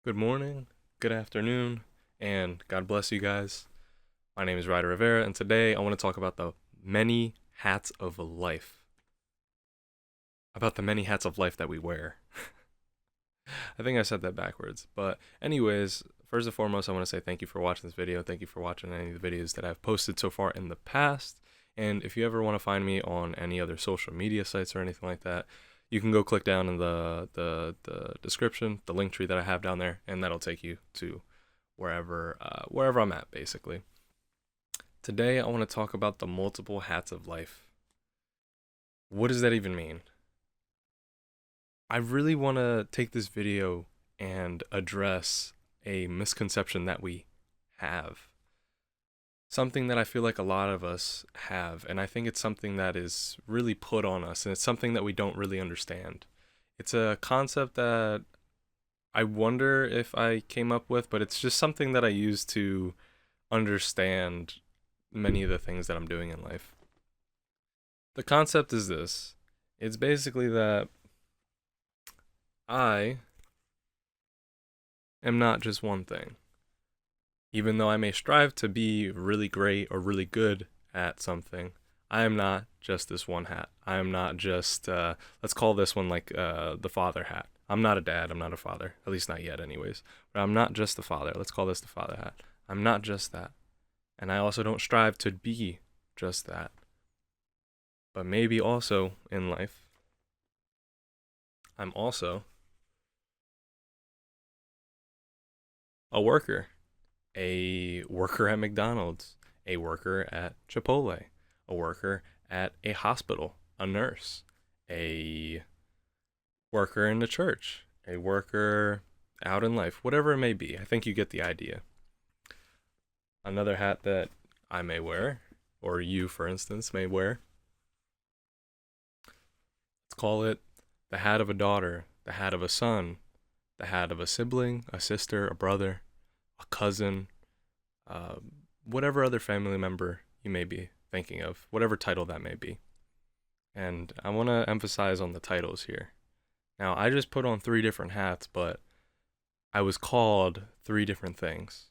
Good morning, good afternoon, and God bless you guys. My name is Ryder Rivera, and today I want to talk about the many hats of life. About the many hats of life that we wear. I think I said that backwards. But, anyways, first and foremost, I want to say thank you for watching this video. Thank you for watching any of the videos that I've posted so far in the past. And if you ever want to find me on any other social media sites or anything like that, you can go click down in the description, the link tree that I have down there, and that'll take you to wherever I'm at, basically. Today, I want to talk about the multiple hats of life. What does that even mean? I really want to take this video and address a misconception that we have. Something that I feel like a lot of us have, and I think it's something that is really put on us, and it's something that we don't really understand. It's a concept that I wonder if I came up with, but it's just something that I use to understand many of the things that I'm doing in life. The concept is this. It's basically that I am not just one thing. Even though I may strive to be really great or really good at something, I am not just this one hat. I am not just, let's call this one like the father hat. I'm not a dad. I'm not a father. At least not yet, anyways. But I'm not just the father. Let's call this the father hat. I'm not just that. And I also don't strive to be just that. But maybe also in life, I'm also a worker at McDonald's, a worker at Chipotle, a worker at a hospital, a nurse, a worker in the church, a worker out in life, whatever it may be. I think you get the idea. Another hat that I may wear, or you, for instance, may wear, let's call it the hat of a daughter, the hat of a son, the hat of a sibling, a sister, a brother, a cousin, uh, whatever other family member you may be thinking of, whatever title that may be. And I want to emphasize on the titles here. Now, I just put on three different hats, but I was called three different things.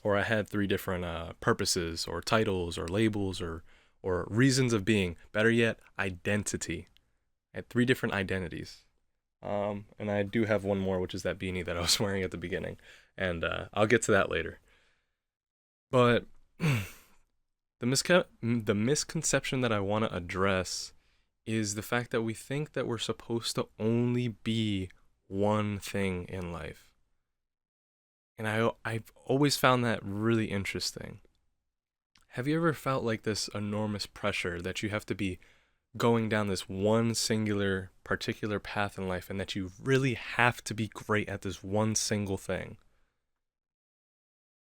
Or I had three different purposes, or titles, or labels, or reasons of being. Better yet, identity. I had three different identities. And I do have one more, which is that beanie that I was wearing at the beginning. And I'll get to that later. But the misconception that I want to address is the fact that we think that we're supposed to only be one thing in life. And I've always found that really interesting. Have you ever felt like this enormous pressure that you have to be going down this one singular particular path in life and that you really have to be great at this one single thing?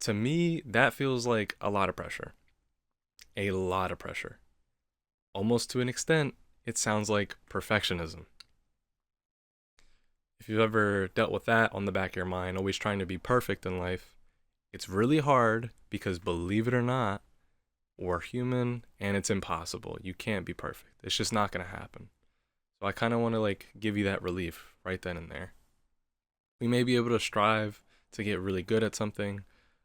To me, that feels like a lot of pressure. A lot of pressure. Almost to an extent, it sounds like perfectionism. If you've ever dealt with that on the back of your mind, always trying to be perfect in life, it's really hard because believe it or not, we're human and it's impossible. You can't be perfect. It's just not going to happen. So I kind of want to give you that relief right then and there. We may be able to strive to get really good at something,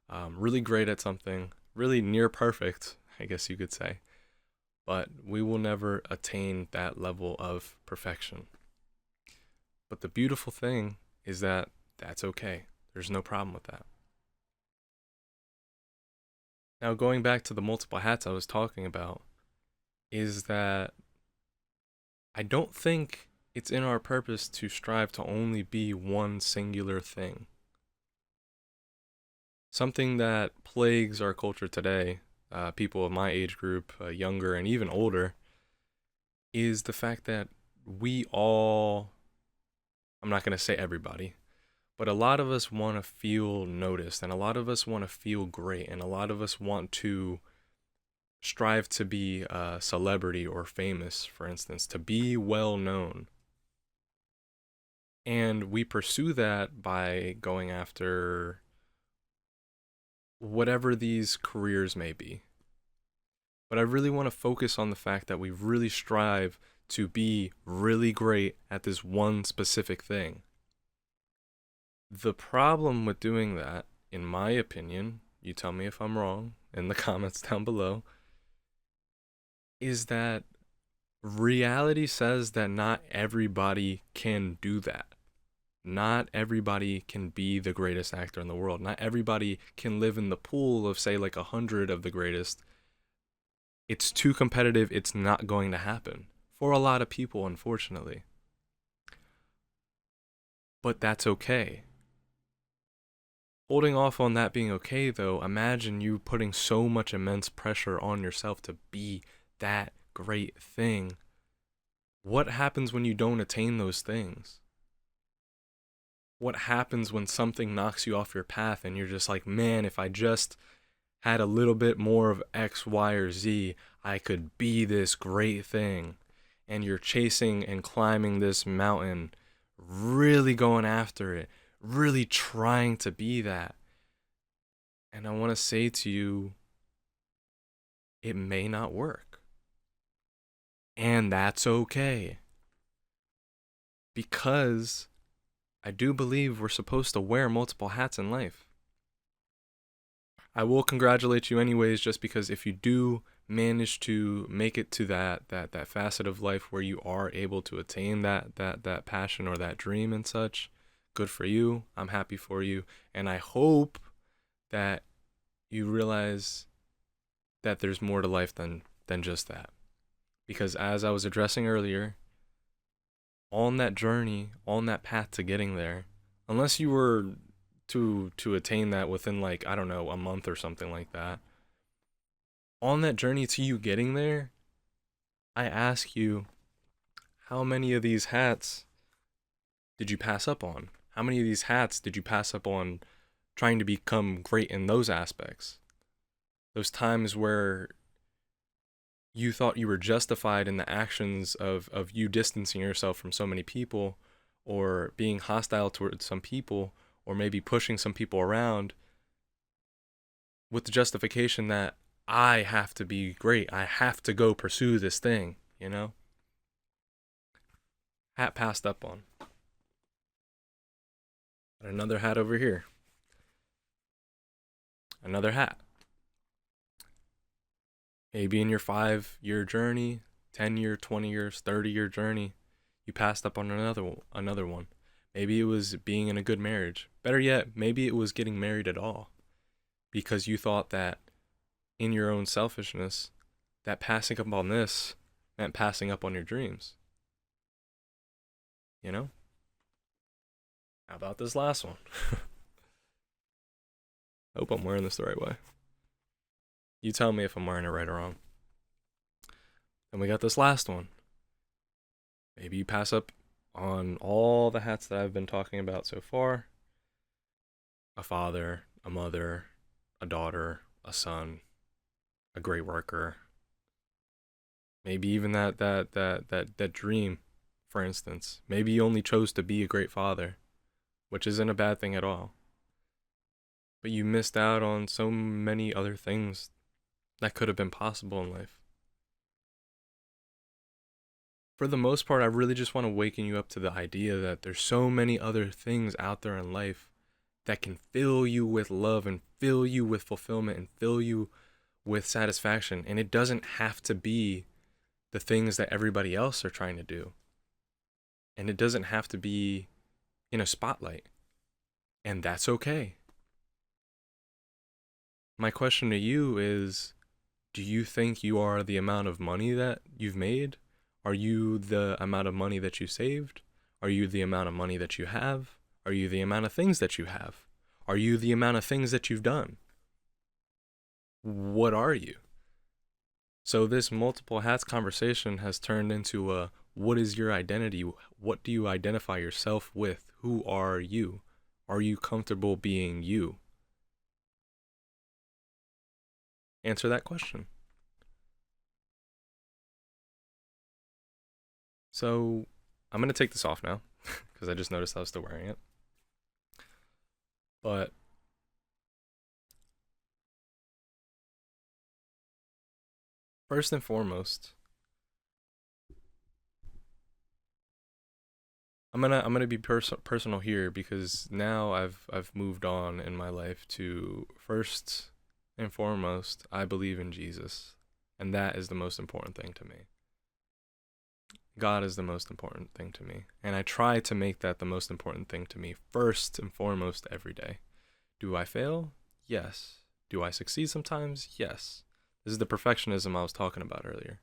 really great at something, really near perfect, I guess you could say. But we will never attain that level of perfection. But the beautiful thing is that that's okay. There's no problem with that. Now, going back to the multiple hats I was talking about, is that I don't think it's in our purpose to strive to only be one singular thing. Something that plagues our culture today, people of my age group, younger and even older, is the fact that we all, I'm not going to say everybody, but a lot of us want to feel noticed, and a lot of us want to feel great, and a lot of us want to strive to be a celebrity or famous, for instance, to be well known. And we pursue that by going after whatever these careers may be. But I really want to focus on the fact that we really strive to be really great at this one specific thing. The problem with doing that, in my opinion, you tell me if I'm wrong in the comments down below, is that reality says that not everybody can do that. Not everybody can be the greatest actor in the world. Not everybody can live in the pool of, say, like 100 of the greatest. It's too competitive. It's not going to happen for a lot of people, unfortunately. But that's okay. Holding off on that being okay, though, imagine you putting so much immense pressure on yourself to be that great thing. What happens when you don't attain those things? What happens when something knocks you off your path and you're just like, man, if I just had a little bit more of X, Y, or Z, I could be this great thing. And you're chasing and climbing this mountain, really going after it, really trying to be that. And I want to say to you, it may not work. And that's okay. Because I do believe we're supposed to wear multiple hats in life. I will congratulate you anyways, just because if you do manage to make it to that facet of life where you are able to attain that passion or that dream and such, good for you. I'm happy for you. And I hope that you realize that there's more to life than just that. Because as I was addressing earlier, on that journey, on that path to getting there, unless you were to attain that within, like, I don't know, a month or something like that, on that journey to you getting there, I ask you, how many of these hats did you pass up on? How many of these hats did you pass up on trying to become great in those aspects? Those times where you thought you were justified in the actions of you distancing yourself from so many people, or being hostile towards some people, or maybe pushing some people around with the justification that I have to be great. I have to go pursue this thing, you know? Hat passed up on. Got another hat over here. Another hat. Maybe in your 5-year journey, 10-year, 20 years, 30-year journey, you passed up on another one. Maybe it was being in a good marriage. Better yet, maybe it was getting married at all. Because you thought that in your own selfishness, that passing up on this meant passing up on your dreams. You know? How about this last one? I hope I'm wearing this the right way. You tell me if I'm wearing it right or wrong. Then we got this last one. Maybe you pass up on all the hats that I've been talking about so far. A father, a mother, a daughter, a son, a great worker. Maybe even that dream, for instance. Maybe you only chose to be a great father, which isn't a bad thing at all. But you missed out on so many other things that could have been possible in life. For the most part, I really just want to waken you up to the idea that there's so many other things out there in life that can fill you with love and fill you with fulfillment and fill you with satisfaction. And it doesn't have to be the things that everybody else are trying to do. And it doesn't have to be in a spotlight. And that's okay. My question to you is, do you think you are the amount of money that you've made? Are you the amount of money that you saved? Are you the amount of money that you have? Are you the amount of things that you have? Are you the amount of things that you've done? What are you? So this multiple hats conversation has turned into a, what is your identity? What do you identify yourself with? Who are you? Are you comfortable being you? Answer that question. So I'm going to take this off now because I just noticed I was still wearing it. But first and foremost, I'm gonna be personal here because now I've moved on in my life to first and foremost, I believe in Jesus, and that is the most important thing to me. God is the most important thing to me, and I try to make that the most important thing to me first and foremost every day. Do I fail? Yes. Do I succeed sometimes? Yes. This is the perfectionism I was talking about earlier.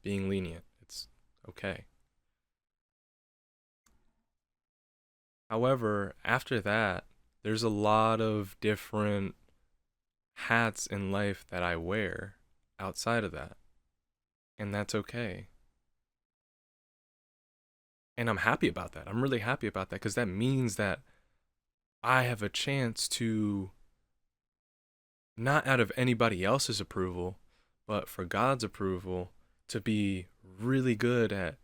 Being lenient. It's okay. However, after that, there's a lot of different hats in life that I wear outside of that, and that's okay. And I'm happy about that. I'm really happy about that because that means that I have a chance to, not out of anybody else's approval, but for God's approval, to be really good at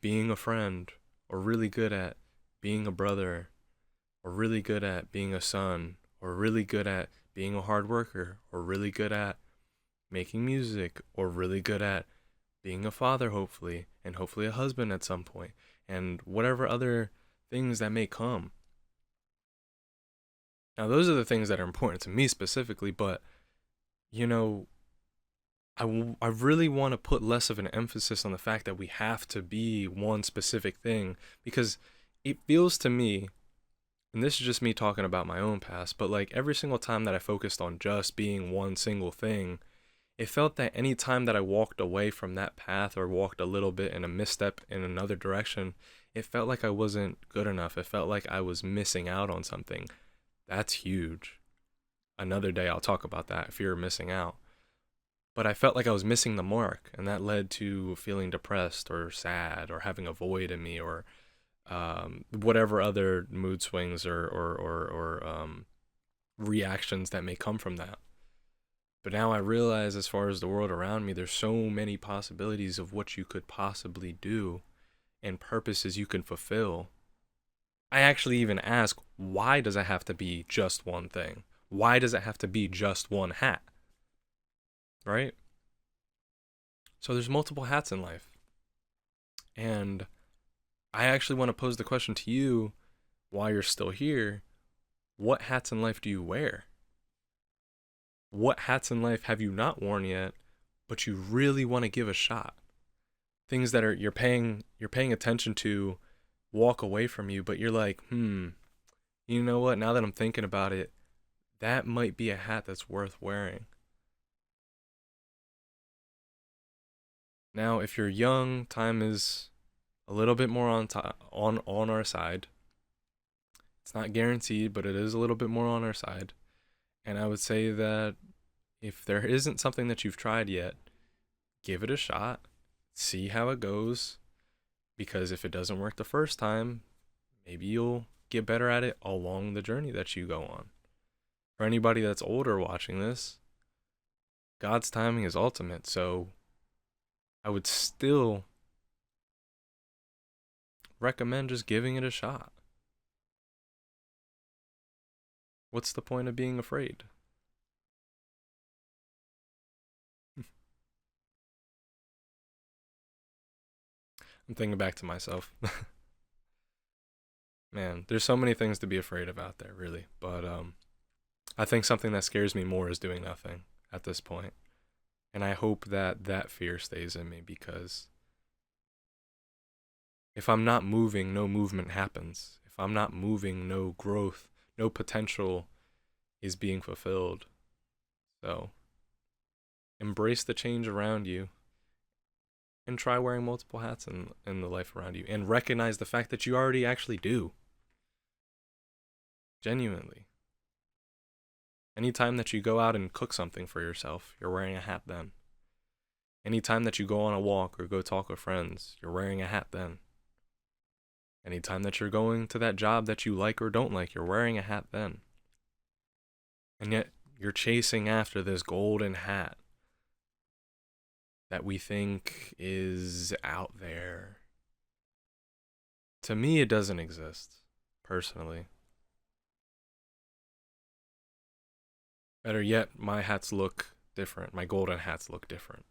being a friend, or really good at being a brother, or really good at being a son, or really good at being a hard worker, or really good at making music, or really good at being a father, hopefully, and hopefully a husband at some point, and whatever other things that may come. Now, those are the things that are important to me specifically, but you know, I really want to put less of an emphasis on the fact that we have to be one specific thing because it feels to me, and this is just me talking about my own past, but like every single time that I focused on just being one single thing, it felt that any time that I walked away from that path or walked a little bit in a misstep in another direction, it felt like I wasn't good enough. It felt like I was missing out on something. That's huge. Another day I'll talk about that, fear of missing out. But I felt like I was missing the mark, and that led to feeling depressed or sad or having a void in me or whatever other mood swings or reactions that may come from that. But now I realize, as far as the world around me, there's so many possibilities of what you could possibly do and purposes you can fulfill. I actually even ask, why does it have to be just one thing? Why does it have to be just one hat? Right? So there's multiple hats in life. And I actually want to pose the question to you while you're still here. What hats in life do you wear? What hats in life have you not worn yet, but you really want to give a shot? Things that are you're paying attention to walk away from you, but you're like, you know what? Now that I'm thinking about it, that might be a hat that's worth wearing. Now, if you're young, time is a little bit more on our side. It's not guaranteed, but it is a little bit more on our side. And I would say that if there isn't something that you've tried yet, give it a shot. See how it goes. Because if it doesn't work the first time, maybe you'll get better at it along the journey that you go on. For anybody that's older watching this, God's timing is ultimate. So I would still recommend just giving it a shot. What's the point of being afraid? I'm thinking back to myself. Man, there's so many things to be afraid of out there, really. But I think something that scares me more is doing nothing at this point. And I hope that that fear stays in me because if I'm not moving, no movement happens. If I'm not moving, no growth, no potential is being fulfilled. So embrace the change around you and try wearing multiple hats in the life around you and recognize the fact that you already actually do. Genuinely. Anytime that you go out and cook something for yourself, you're wearing a hat then. Anytime that you go on a walk or go talk with friends, you're wearing a hat then. Anytime that you're going to that job that you like or don't like, you're wearing a hat then. And yet, you're chasing after this golden hat that we think is out there. To me, it doesn't exist, personally. Better yet, my hats look different. My golden hats look different.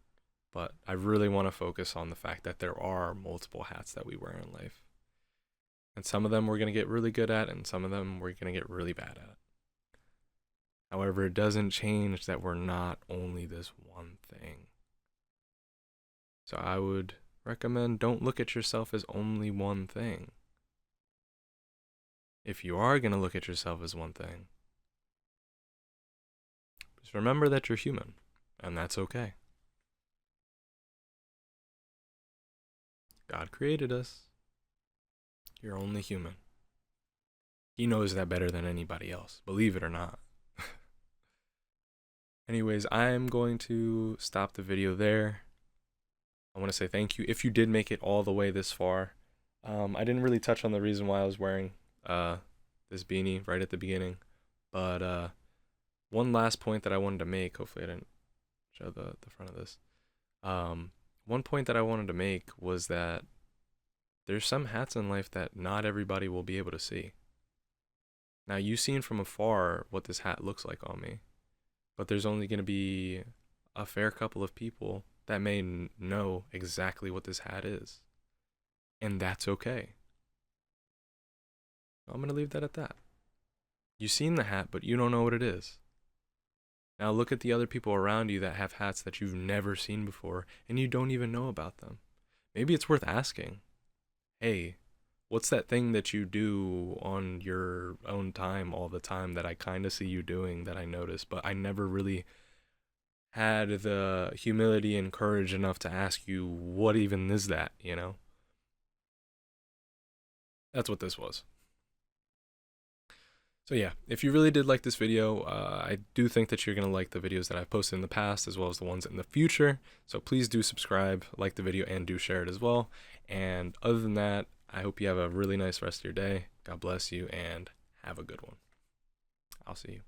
But I really want to focus on the fact that there are multiple hats that we wear in life. And some of them we're going to get really good at, and some of them we're going to get really bad at. However, it doesn't change that we're not only this one thing. So I would recommend don't look at yourself as only one thing. If you are going to look at yourself as one thing, just remember that you're human, and that's okay. God created us. You're only human. He knows that better than anybody else, believe it or not. Anyways, I'm going to stop the video there. I want to say thank you if you did make it all the way this far. I didn't really touch on the reason why I was wearing this beanie right at the beginning, but one last point that I wanted to make, hopefully I didn't show the front of this. One point that I wanted to make was that there's some hats in life that not everybody will be able to see. Now, you've seen from afar what this hat looks like on me, but there's only going to be a fair couple of people that may know exactly what this hat is. And that's okay. I'm going to leave that at that. You've seen the hat, but you don't know what it is. Now look at the other people around you that have hats that you've never seen before, and you don't even know about them. Maybe it's worth asking. Hey, what's that thing that you do on your own time all the time that I kind of see you doing that I notice, but I never really had the humility and courage enough to ask you, what even is that, you know? That's what this was. So yeah, if you really did like this video, I do think that you're going to like the videos that I've posted in the past as well as the ones in the future. So please do subscribe, like the video, and do share it as well. And other than that, I hope you have a really nice rest of your day. God bless you, and have a good one. I'll see you.